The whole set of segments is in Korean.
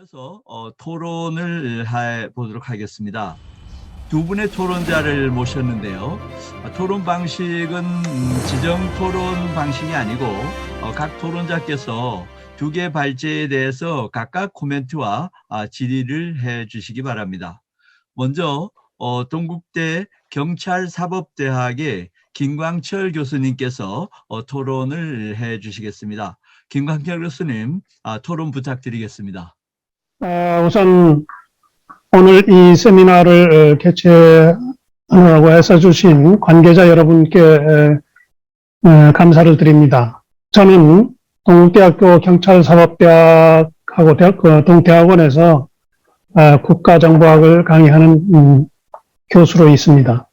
이어서 토론을 해보도록 하겠습니다. 두 분의 토론자를 모셨는데요. 토론 방식은 지정 토론 방식이 아니고 각 토론자께서 두 개 발제에 대해서 각각 코멘트와 질의를 해주시기 바랍니다. 먼저 동국대 경찰사법대학의 김광철 교수님께서 토론을 해주시겠습니다. 김광철 교수님, 토론 부탁드리겠습니다. 우선 오늘 이 세미나를 개최하라고 해서 주신 관계자 여러분께 감사를 드립니다. 저는 동국대학교 경찰사법대학하고 동대학원에서 국가정보학을 강의하는 교수로 있습니다.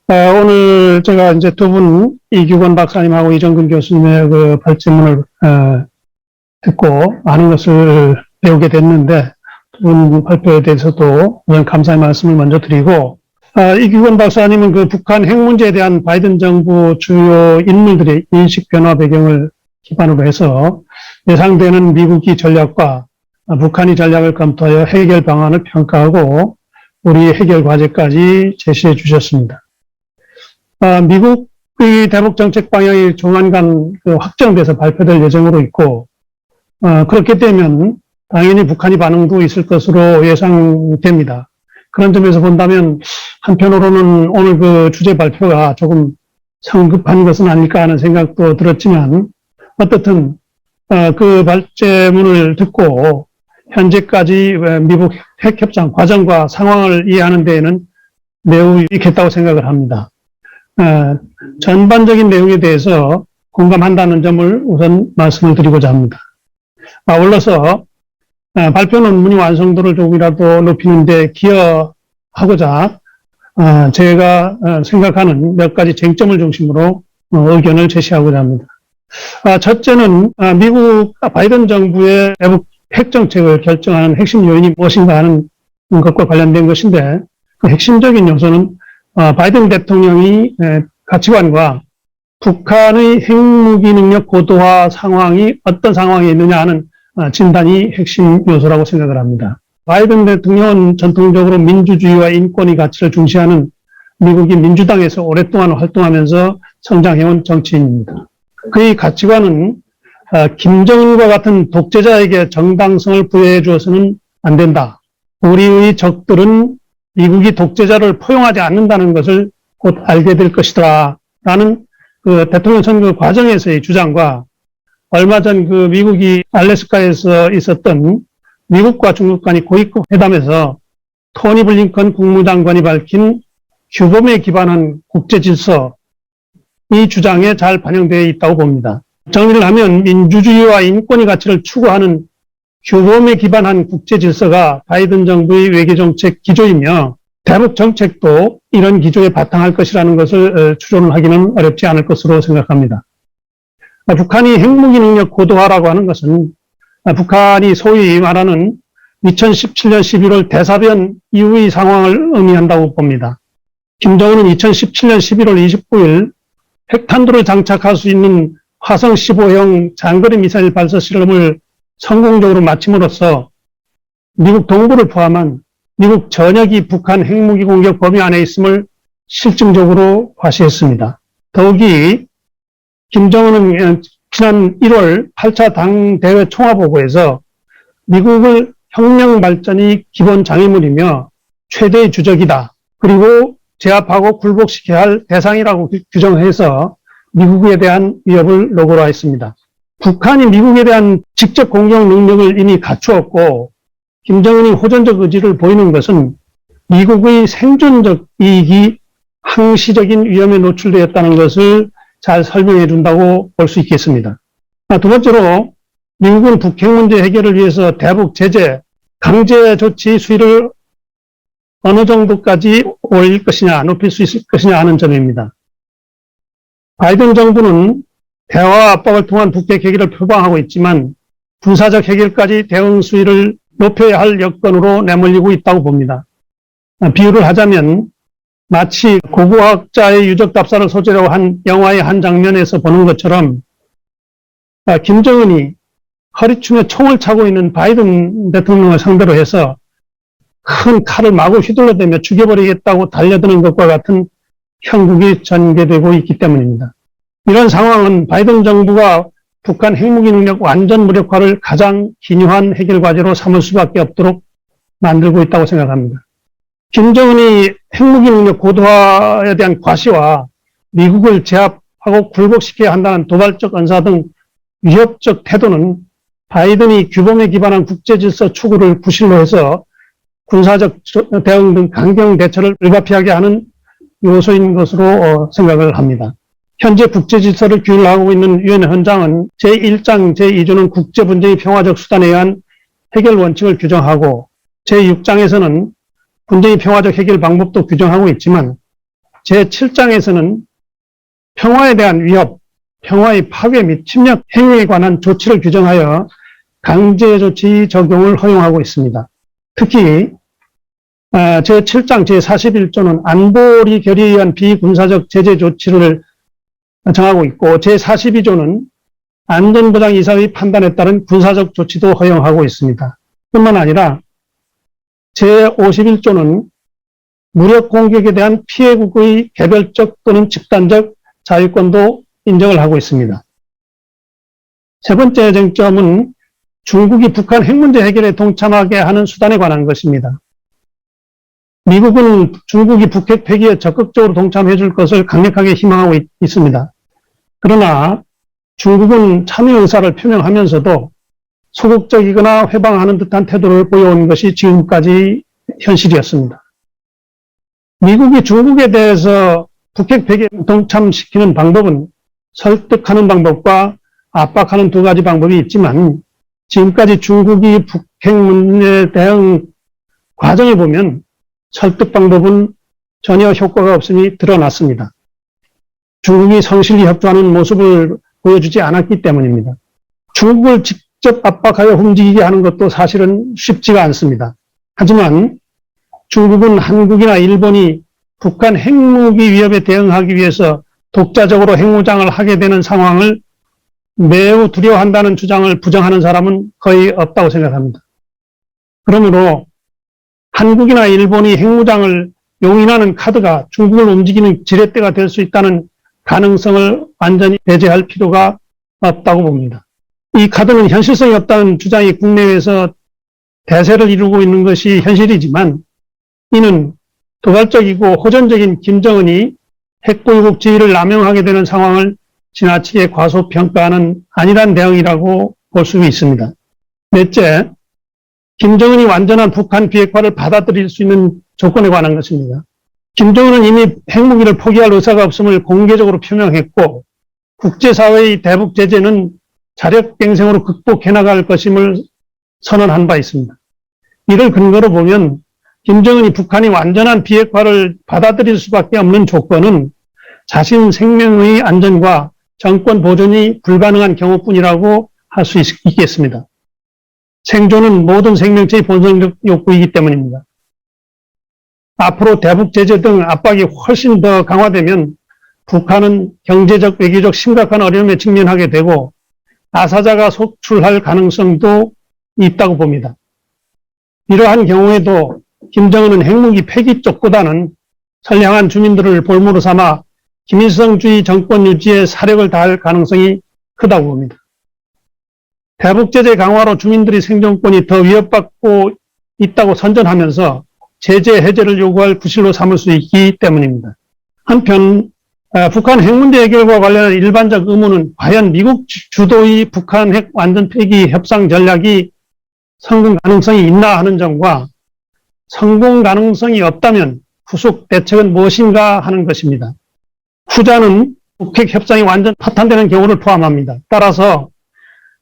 오늘 제가 이제 두 분, 이규건 박사님하고 이정근 교수님의 그 발제문을 듣고 많은 것을 배우게 됐는데, 두 분 발표에 대해서도 우선 감사의 말씀을 먼저 드리고, 이규건 박사님은 그 북한 핵 문제에 대한 바이든 정부 주요 인물들의 인식 변화 배경을 기반으로 해서 예상되는 미국이 전략과 북한이 전략을 검토하여 해결 방안을 평가하고 우리 해결 과제까지 제시해 주셨습니다. 미국의 대북 정책 방향이 조만간 확정돼서 발표될 예정으로 있고, 그렇게 되면 당연히 북한이 반응도 있을 것으로 예상됩니다. 그런 점에서 본다면 한편으로는 오늘 그 주제 발표가 조금 성급한 것은 아닐까 하는 생각도 들었지만, 어떻든 그 발제문을 듣고 현재까지 미국 핵협상 과정과 상황을 이해하는 데에는 매우 유익했다고 생각을 합니다. 전반적인 내용에 대해서 공감한다는 점을 우선 말씀을 드리고자 합니다. 아울러서 발표 논문의 완성도를 조금이라도 높이는 데 기여하고자 제가 생각하는 몇 가지 쟁점을 중심으로 의견을 제시하고자 합니다. 첫째는 미국 바이든 정부의 대북 핵정책을 결정하는 핵심 요인이 무엇인가 하는 것과 관련된 것인데, 그 핵심적인 요소는 바이든 대통령이 가치관과 북한의 핵무기 능력 고도화 상황이 어떤 상황에 있느냐 하는 진단이 핵심 요소라고 생각을 합니다. 바이든 대통령은 전통적으로 민주주의와 인권의 가치를 중시하는 미국이 민주당에서 오랫동안 활동하면서 성장해온 정치인입니다. 그의 가치관은 김정은과 같은 독재자에게 정당성을 부여해 주어서는 안 된다. 우리의 적들은 미국이 독재자를 포용하지 않는다는 것을 곧 알게 될 것이다. 라는 그 대통령 선거 과정에서의 주장과 얼마 전 그 미국이 알래스카에서 있었던 미국과 중국 간의 고위급 회담에서 토니 블링컨 국무장관이 밝힌 규범에 기반한 국제 질서, 이 주장에 잘 반영되어 있다고 봅니다. 정리를 하면 민주주의와 인권의 가치를 추구하는 규범에 기반한 국제 질서가 바이든 정부의 외교정책 기조이며, 대북 정책도 이런 기조에 바탕할 것이라는 것을 추론을 하기는 어렵지 않을 것으로 생각합니다. 북한이 핵무기 능력 고도화라고 하는 것은 북한이 소위 말하는 2017년 11월 대사변 이후의 상황을 의미한다고 봅니다. 김정은은 2017년 11월 29일 핵탄두를 장착할 수 있는 화성 15형 장거리 미사일 발사 실험을 성공적으로 마침으로써 미국 동부를 포함한 미국 전역이 북한 핵무기 공격 범위 안에 있음을 실증적으로 과시했습니다. 더욱이 김정은은 지난 1월 8차 당대회 총화보고에서 미국을 혁명 발전이 기본 장애물이며 최대의 주적이다. 그리고 제압하고 굴복시켜야 할 대상이라고 규정해서 미국에 대한 위협을 노골화했습니다. 북한이 미국에 대한 직접 공격 능력을 이미 갖추었고, 김정은이 호전적 의지를 보이는 것은 미국의 생존적 이익이 항시적인 위험에 노출되었다는 것을 잘 설명해 준다고 볼 수 있겠습니다. 두 번째로, 미국은 북핵 문제 해결을 위해서 대북 제재, 강제 조치 수위를 어느 정도까지 올릴 것이냐, 높일 수 있을 것이냐 하는 점입니다. 바이든 정부는 대화와 압박을 통한 북핵 해결을 표방하고 있지만 군사적 해결까지 대응 수위를 높여야 할 여건으로 내몰리고 있다고 봅니다. 비유를 하자면 마치 고고학자의 유적답사를 소재로 한 영화의 한 장면에서 보는 것처럼 김정은이 허리춤에 총을 차고 있는 바이든 대통령을 상대로 해서 큰 칼을 마구 휘둘러대며 죽여버리겠다고 달려드는 것과 같은 형국이 전개되고 있기 때문입니다. 이런 상황은 바이든 정부가 북한 핵무기 능력 완전 무력화를 가장 기묘한 해결 과제로 삼을 수밖에 없도록 만들고 있다고 생각합니다. 김정은이 핵무기 능력 고도화에 대한 과시와 미국을 제압하고 굴복시켜야 한다는 도발적 언사 등 위협적 태도는 바이든이 규범에 기반한 국제질서 추구를 구실로 해서 군사적 대응 등 강경 대처를 불가피하게 하는 요소인 것으로 생각을 합니다. 현재 국제질서를 규율하고 있는 유엔 헌장은 제1장 제2조는 국제분쟁의 평화적 수단에 의한 해결 원칙을 규정하고 제6장에서는 분쟁의 평화적 해결 방법도 규정하고 있지만 제7장에서는 평화에 대한 위협, 평화의 파괴 및 침략 행위에 관한 조치를 규정하여 강제 조치 적용을 허용하고 있습니다. 특히 제7장 제41조는 안보리 결의에 의한 비군사적 제재 조치를 정하고 있고 제42조는 안전보장이사의 판단에 따른 군사적 조치도 허용하고 있습니다. 뿐만 아니라 제51조는 무력 공격에 대한 피해국의 개별적 또는 집단적 자유권도 인정을 하고 있습니다. 세 번째 쟁점은 중국이 북한 핵 문제 해결에 동참하게 하는 수단에 관한 것입니다. 미국은 중국이 북핵 폐기에 적극적으로 동참해 줄 것을 강력하게 희망하고 있습니다. 그러나 중국은 참여 의사를 표명하면서도 소극적이거나 회방하는 듯한 태도를 보여온 것이 지금까지 현실이었습니다. 미국이 중국에 대해서 북핵 폐기에 동참시키는 방법은 설득하는 방법과 압박하는 두 가지 방법이 있지만 지금까지 중국이 북핵 문제 대응 과정에 보면 설득 방법은 전혀 효과가 없음이 드러났습니다. 중국이 성실히 협조하는 모습을 보여주지 않았기 때문입니다. 중국을 직접 압박하여 움직이게 하는 것도 사실은 쉽지가 않습니다. 하지만 중국은 한국이나 일본이 북한 핵무기 위협에 대응하기 위해서 독자적으로 핵무장을 하게 되는 상황을 매우 두려워한다는 주장을 부정하는 사람은 거의 없다고 생각합니다. 그러므로 한국이나 일본이 핵무장을 용인하는 카드가 중국을 움직이는 지렛대가 될 수 있다는 가능성을 완전히 배제할 필요가 없다고 봅니다. 이 카드는 현실성이 없다는 주장이 국내에서 대세를 이루고 있는 것이 현실이지만 이는 도발적이고 호전적인 김정은이 핵보유국 지위를 남용하게 되는 상황을 지나치게 과소평가하는 안일한 대응이라고 볼 수 있습니다. 넷째, 김정은이 완전한 북한 비핵화를 받아들일 수 있는 조건에 관한 것입니다. 김정은은 이미 핵무기를 포기할 의사가 없음을 공개적으로 표명했고 국제사회의 대북 제재는 자력갱생으로 극복해 나갈 것임을 선언한 바 있습니다. 이를 근거로 보면 김정은이 북한이 완전한 비핵화를 받아들일 수밖에 없는 조건은 자신 생명의 안전과 정권 보존이 불가능한 경우뿐이라고 할 수 있겠습니다. 생존은 모든 생명체의 본성적 욕구이기 때문입니다. 앞으로 대북 제재 등 압박이 훨씬 더 강화되면 북한은 경제적, 외교적 심각한 어려움에 직면하게 되고 아사자가 속출할 가능성도 있다고 봅니다. 이러한 경우에도 김정은은 핵무기 폐기 쪽보다는 선량한 주민들을 볼모로 삼아 김일성주의 정권 유지에 사력을 다할 가능성이 크다고 봅니다. 대북 제재 강화로 주민들의 생존권이 더 위협받고 있다고 선전하면서 제재 해제를 요구할 구실로 삼을 수 있기 때문입니다. 한편 북한 핵 문제 해결과 관련한 일반적 의문은 과연 미국 주도의 북한 핵 완전 폐기 협상 전략이 성공 가능성이 있나 하는 점과 성공 가능성이 없다면 후속 대책은 무엇인가 하는 것입니다. 후자는 북핵 협상이 완전 파탄되는 경우를 포함합니다. 따라서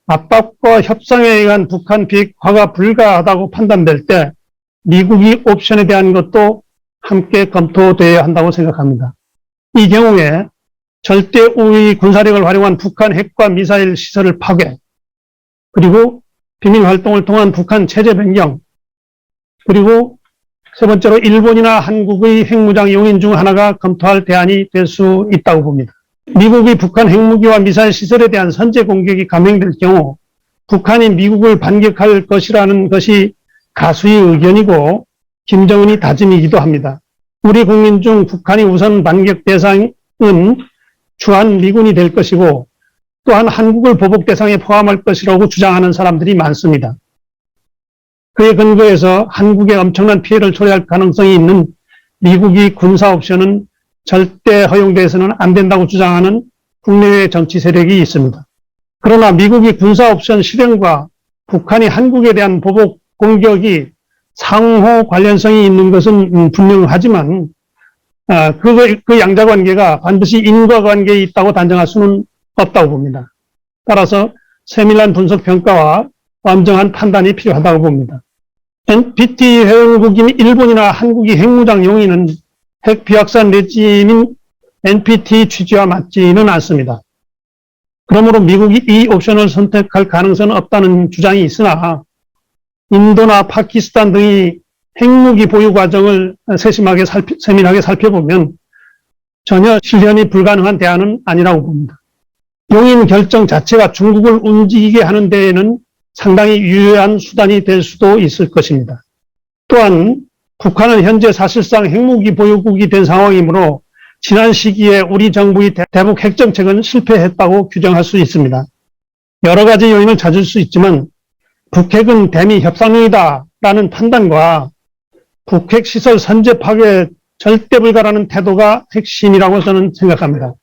압박과 협상에 의한 북한 비핵화가 불가하다고 판단될 때 미국이 옵션에 대한 것도 함께 검토되어야 한다고 생각합니다. 이 경우에 절대 우위 군사력을 활용한 북한 핵과 미사일 시설을 파괴, 그리고 비밀 활동을 통한 북한 체제 변경, 그리고 세 번째로 일본이나 한국의 핵무장 용인 중 하나가 검토할 대안이 될 수 있다고 봅니다. 미국이 북한 핵무기와 미사일 시설에 대한 선제 공격이 감행될 경우 북한이 미국을 반격할 것이라는 것이 가수의 의견이고 김정은이 다짐이기도 합니다. 우리 국민 중 북한이 우선 반격 대상은 주한 미군이 될 것이고 또한 한국을 보복 대상에 포함할 것이라고 주장하는 사람들이 많습니다. 그에 근거해서 한국에 엄청난 피해를 초래할 가능성이 있는 미국이 군사 옵션은 절대 허용돼서는 안 된다고 주장하는 국내외 정치 세력이 있습니다. 그러나 미국이 군사 옵션 실행과 북한이 한국에 대한 보복 공격이 상호 관련성이 있는 것은 분명하지만 그 양자관계가 반드시 인과관계에 있다고 단정할 수는 없다고 봅니다. 따라서 세밀한 분석 평가와 엄정한 판단이 필요하다고 봅니다. NPT 회원국인 일본이나 한국이 핵무장 용인은 핵 비확산 레짐인 NPT 취지와 맞지는 않습니다. 그러므로 미국이 이 옵션을 선택할 가능성은 없다는 주장이 있으나 인도나 파키스탄 등이 핵무기 보유 과정을 세밀하게 살펴보면 전혀 실현이 불가능한 대안은 아니라고 봅니다. 용인 결정 자체가 중국을 움직이게 하는 데에는 상당히 유효한 수단이 될 수도 있을 것입니다. 또한 북한은 현재 사실상 핵무기 보유국이 된 상황이므로 지난 시기에 우리 정부의 대북 핵정책은 실패했다고 규정할 수 있습니다. 여러 가지 요인을 찾을 수 있지만 북핵은 대미 협상용이다라는 판단과 북핵 시설 선제 파괴 절대 불가라는 태도가 핵심이라고 저는 생각합니다.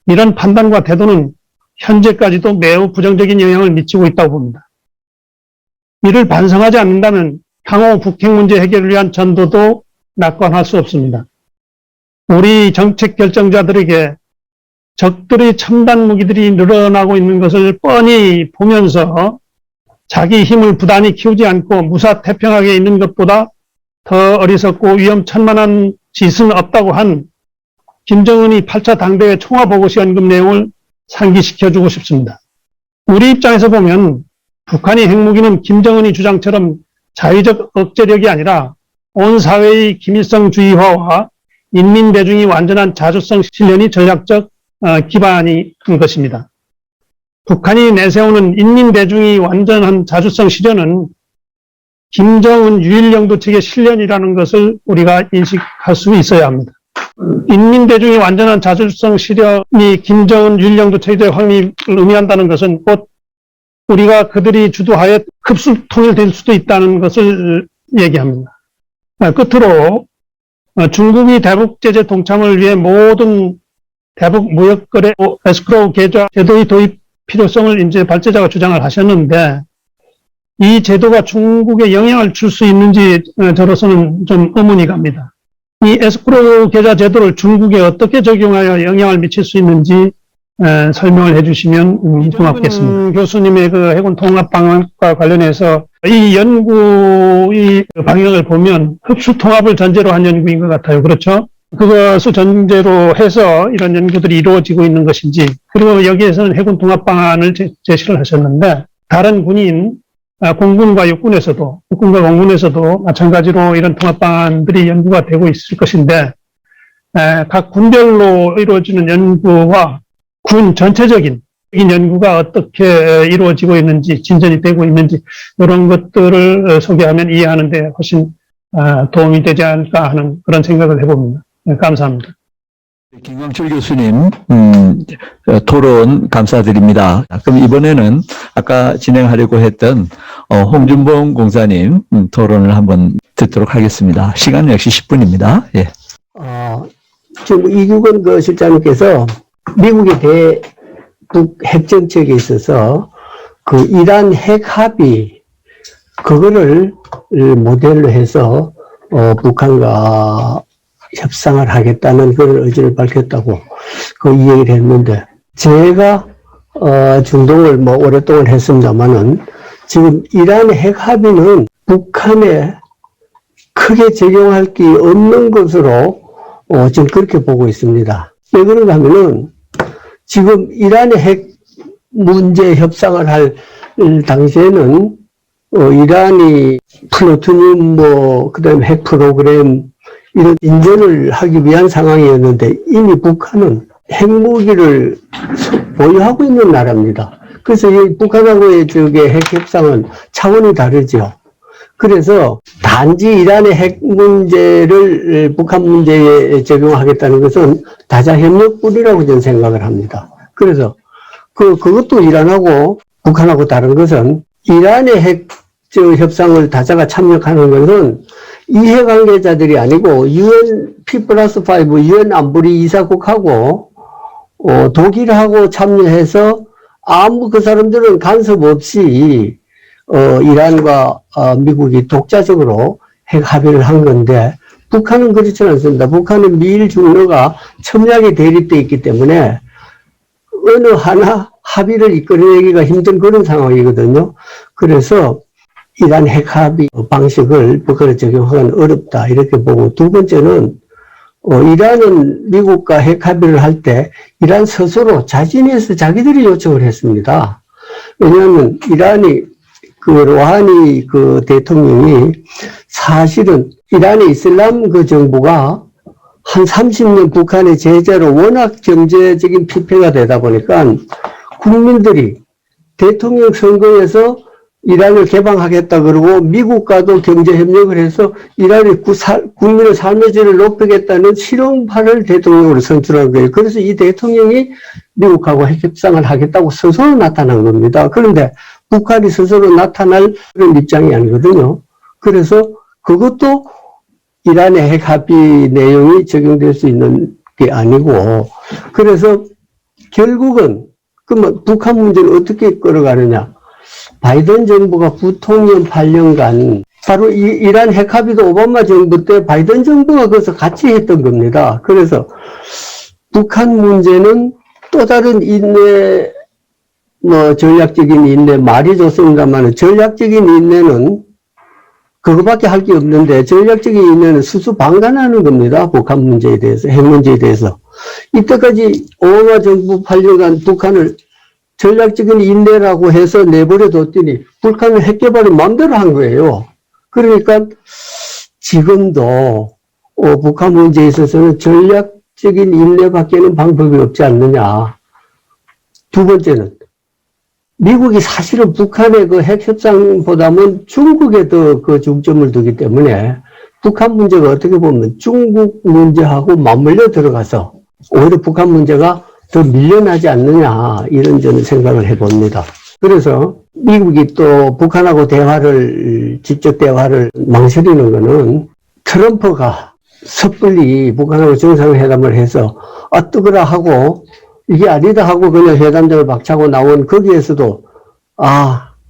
이런 판단과 태도는 현재까지도 매우 부정적인 영향을 미치고 있다고 봅니다. 이를 반성하지 않는다면 향후 북핵 문제 해결을 위한 전도도 낙관할 수 없습니다. 우리 정책 결정자들에게 적들의 첨단 무기들이 늘어나고 있는 것을 뻔히 보면서 자기 힘을 부단히 키우지 않고 무사태평하게 있는 것보다 더 어리석고 위험천만한 짓은 없다고 한 김정은이 8차 당대회 총화보고서 언급 내용을 상기시켜주고 싶습니다. 우리 입장에서 보면 북한의 핵무기는 김정은이 주장처럼 자의적 억제력이 아니라 온 사회의 김일성주의화와 인민대중이 완전한 자주성 실현이 전략적 기반인 것입니다. 북한이 내세우는 인민대중이 완전한 자주성 실현은 김정은 유일영도체계 실현이라는 것을 우리가 인식할 수 있어야 합니다. 인민대중이 완전한 자주성 실현이 김정은 유일영도체제 확립을 의미한다는 것은 곧 우리가 그들이 주도하에 흡수 통일될 수도 있다는 것을 얘기합니다. 끝으로 중국이 대북 제재 동참을 위해 모든 대북 무역거래 에스크로우 계좌 제도의 도입 필요성을 이제 발제자가 주장을 하셨는데 이 제도가 중국에 영향을 줄 수 있는지 저로서는 좀 의문이 갑니다. 이 에스크로우 계좌 제도를 중국에 어떻게 적용하여 영향을 미칠 수 있는지 설명을 해주시면 고맙겠습니다. 교수님의 그 해군 통합 방안과 관련해서 이 연구의 방향을 보면 흡수 통합을 전제로 한 연구인 것 같아요. 그렇죠? 그것을 전제로 해서 이런 연구들이 이루어지고 있는 것인지, 그리고 여기에서는 해군 통합 방안을 제시를 하셨는데 다른 군인 공군과 육군에서도, 육군과 공군에서도 마찬가지로 이런 통합 방안들이 연구가 되고 있을 것인데 각 군별로 이루어지는 연구와 군 전체적인 이 연구가 어떻게 이루어지고 있는지, 진전이 되고 있는지 이런 것들을 소개하면 이해하는 데 훨씬 도움이 되지 않을까 하는 그런 생각을 해봅니다. 네, 감사합니다. 김광철 교수님 토론 감사드립니다. 그럼 이번에는 아까 진행하려고 했던 홍준봉 공사님 토론을 한번 듣도록 하겠습니다. 시간은 역시 10분입니다. 예. 지금 이규근 그 실장님께서 미국의 대북 핵정책에 있어서 그 이란 핵 합의 그거를 모델로 해서 북한과 협상을 하겠다는 그런 의지를 밝혔다고 그 이야기를 했는데 제가 중동을 뭐 오랫동안 했습니다만은 지금 이란 핵 합의는 북한에 크게 적용할 게 없는 것으로 지금 그렇게 보고 있습니다. 왜 그런가 하면은 지금 이란의 핵 문제 협상을 할 당시에는 이란이 플루토늄 그다음에 핵 프로그램 이런 인정을 하기 위한 상황이었는데 이미 북한은 핵무기를 보유하고 있는 나라입니다. 그래서 이 북한하고의 저게 핵 협상은 차원이 다르죠. 그래서 단지 이란의 핵 문제를 북한 문제에 적용하겠다는 것은 다자협력뿐이라고 저는 생각을 합니다. 그래서 그것도 이란하고 북한하고 다른 것은 이란의 핵 협상을 다자가 참여하는 것은 이해관계자들이 아니고 UN P+5 UN 안보리 이사국하고 독일하고 참여해서 아무 그 사람들은 간섭 없이 이란과 미국이 독자적으로 핵 합의를 한 건데 북한은 그렇지 않습니다. 북한은 미일 중러가 첨예하게 대립되어 있기 때문에 어느 하나 합의를 이끌어내기가 힘든 그런 상황이거든요. 그래서 이란 핵 합의 방식을 북한에 적용하기는 어렵다 이렇게 보고, 두 번째는 이란은 미국과 핵 합의를 할 때 이란 스스로 자진해서 자기들이 요청을 했습니다. 왜냐하면 이란이 그 로하니 그 대통령이 사실은 이란의 이슬람 그 정부가 한 30년 북한의 제재로 워낙 경제적인 피폐가 되다 보니까 국민들이 대통령 선거에서 이란을 개방하겠다 그러고 미국과도 경제협력을 해서 이란의 국민의 삶의 질을 높이겠다는 실용파를 대통령으로 선출한 거예요. 그래서 이 대통령이 미국하고 핵협상을 하겠다고 스스로 나타난 겁니다. 그런데 북한이 스스로 나타날 그런 입장이 아니거든요. 그래서 그것도 이란의 핵 합의 내용이 적용될 수 있는 게 아니고, 그래서 결국은 그러면 북한 문제를 어떻게 끌어가느냐. 바이든 정부가 부통령 8년간 바로 이란 핵 합의도 오바마 정부 때 바이든 정부가 거기서 같이 했던 겁니다. 그래서 북한 문제는 또 다른 인내, 전략적인 인내 말이 좋습니다만 전략적인 인내는 그거밖에 할 게 없는데 전략적인 인내는 수수방관하는 겁니다. 북한 문제에 대해서, 핵 문제에 대해서. 이때까지 오바마 정부 8년간 북한을 전략적인 인내라고 해서 내버려뒀더니 북한은 핵 개발을 마음대로 한 거예요. 그러니까 지금도 북한 문제에 있어서는 전략적인 인내밖에는 방법이 없지 않느냐. 두 번째는 미국이 사실은 북한의 그 핵 협상보다는 중국에 더 그 중점을 두기 때문에 북한 문제가 어떻게 보면 중국 문제하고 맞물려 들어가서 오히려 북한 문제가 더 밀려나지 않느냐, 이런 저는 생각을 해봅니다. 그래서 미국이 또 북한하고 직접 대화를 망설이는 거는 트럼프가 섣불리 북한하고 정상회담을 해서 뜨거라 하고 이게 아니다 하고 그냥 회담장을 박차고 나온 거기에서도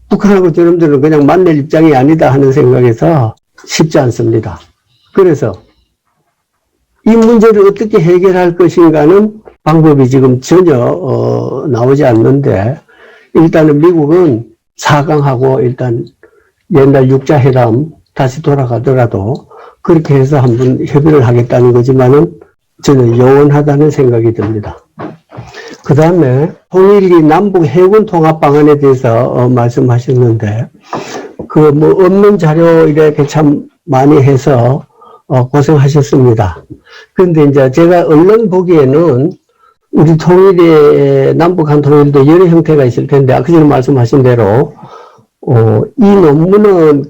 북한하고 저놈들은 그냥 만날 입장이 아니다 하는 생각에서 쉽지 않습니다. 그래서 이 문제를 어떻게 해결할 것인가는 방법이 지금 전혀 나오지 않는데, 일단은 미국은 4강하고 일단 옛날 6자 회담 다시 돌아가더라도 그렇게 해서 한번 협의를 하겠다는 거지만은 저는 요원하다는 생각이 듭니다. 그 다음에 통일이 남북 해군 통합 방안에 대해서 말씀하셨는데, 없는 자료 이렇게 참 많이 해서 고생하셨습니다. 그런데 이제 제가 언론 보기에는 우리 남북한 통일도 여러 형태가 있을 텐데, 아까 전에 말씀하신 대로, 이 논문은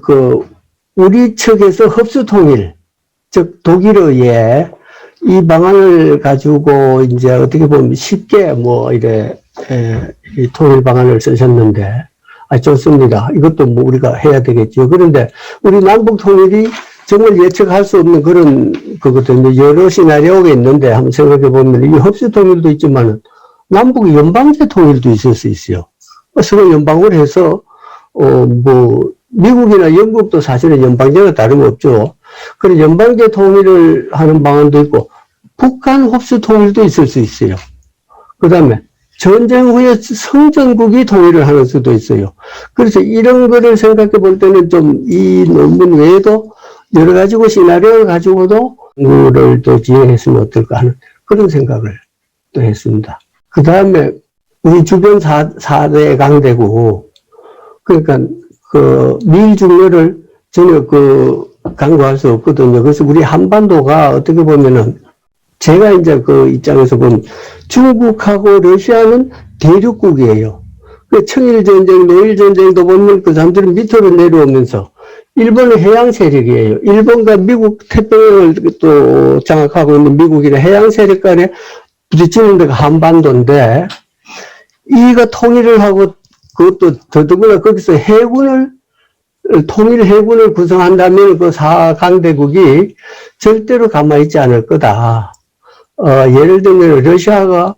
우리 측에서 흡수 통일, 즉, 독일어의 이 방안을 가지고 이제 어떻게 보면 쉽게 이 통일 방안을 쓰셨는데, 좋습니다. 이것도 우리가 해야 되겠죠. 그런데 우리 남북 통일이 정말 예측할 수 없는 그런 거거든요. 여러 시나리오가 있는데 한번 생각해 보면 이 흡수 통일도 있지만 남북 연방제 통일도 있을 수 있어요. 서로 연방을 해서 미국이나 영국도 사실은 연방제가 다름없죠. 그런 연방제 통일을 하는 방안도 있고 북한 흡수 통일도 있을 수 있어요. 그 다음에 전쟁 후에 성전국이 통일을 하는 수도 있어요. 그래서 이런 거를 생각해 볼 때는 좀 이 논문 외에도 여러 가지 시나리오를 가지고도 연구를 또 진행했으면 어떨까 하는 그런 생각을 또 했습니다. 그 다음에 우리 주변 4대 강대국, 그러니까 미일 중러를 전혀 강구할 수 없거든요. 그래서 우리 한반도가 어떻게 보면은 제가 이제 그 입장에서 보면 중국하고 러시아는 대륙국이에요. 그 청일전쟁, 노일전쟁도 보면 그 사람들은 밑으로 내려오면서 일본의 해양 세력이에요. 일본과 미국 태평양을 또 장악하고 있는 미국이나 해양 세력 간에 부딪히는 데가 한반도인데, 이가 통일을 하고 그것도 더더구나 거기서 통일 해군을 구성한다면 그 4강대국이 절대로 가만히 있지 않을 거다. 예를 들면 러시아가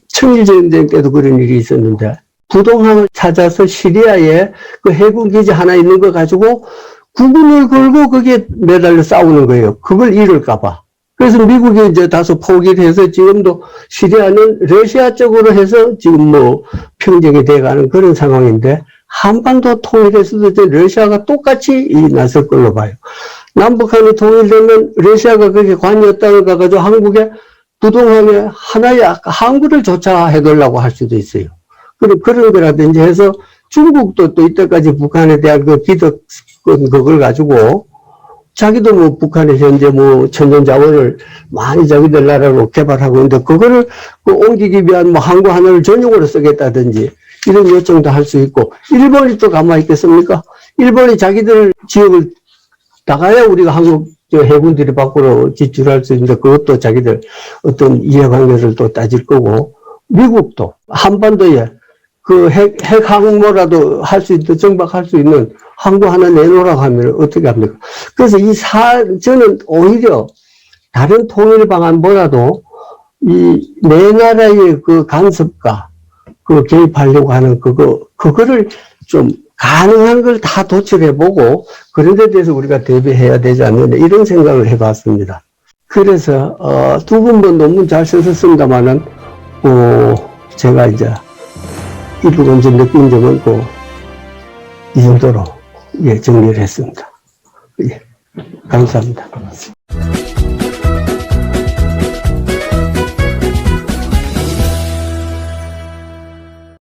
청일전쟁 때도 그런 일이 있었는데, 부동항을 찾아서 시리아에 그 해군 기지 하나 있는 거 가지고 국군을 걸고 거기에 매달려 싸우는 거예요. 그걸 잃을까봐. 그래서 미국이 이제 다소 포기를 해서 지금도 시리아는 러시아 쪽으로 해서 지금 뭐 평정이 돼가는 그런 상황인데, 한반도 통일에서도 이제 러시아가 똑같이 나설 걸로 봐요. 남북한이 통일되면 러시아가 그렇게 관여했다는 거 가지고 한국에 부동항에 하나의 항구를 조차해달라고 할 수도 있어요. 그런 거라든지 해서 중국도 또 이때까지 북한에 대한 그 기득권 그걸 가지고 자기도 뭐 북한에 현재 뭐 천연 자원을 많이 자기들 나라로 개발하고 있는데 그거를 그 옮기기 위한 뭐 항구 하나를 전용으로 쓰겠다든지 이런 요청도 할 수 있고, 일본이 또 가만히 있겠습니까? 일본이 자기들 지역을 나가야 우리가 한국 해군들이 밖으로 지출할 수 있는데 그것도 자기들 어떤 이해관계를 또 따질 거고, 미국도 한반도에 그 핵항모라도 할 수 있는, 정박할 수 있는 항구 하나 내놓으라고 하면 어떻게 합니까? 그래서 저는 오히려 다른 통일 방안보다도 이 내 나라의 그 간섭과 그 개입하려고 하는 그거를 좀 가능한 걸 다 도출해보고 그런 데 대해서 우리가 대비해야 되지 않느냐 이런 생각을 해봤습니다. 그래서 두 분도 논문 잘 쓰셨습니다만은 제가 이제 일부건지 느낀 점은 이 정도로 정리를 했습니다. 예, 감사합니다.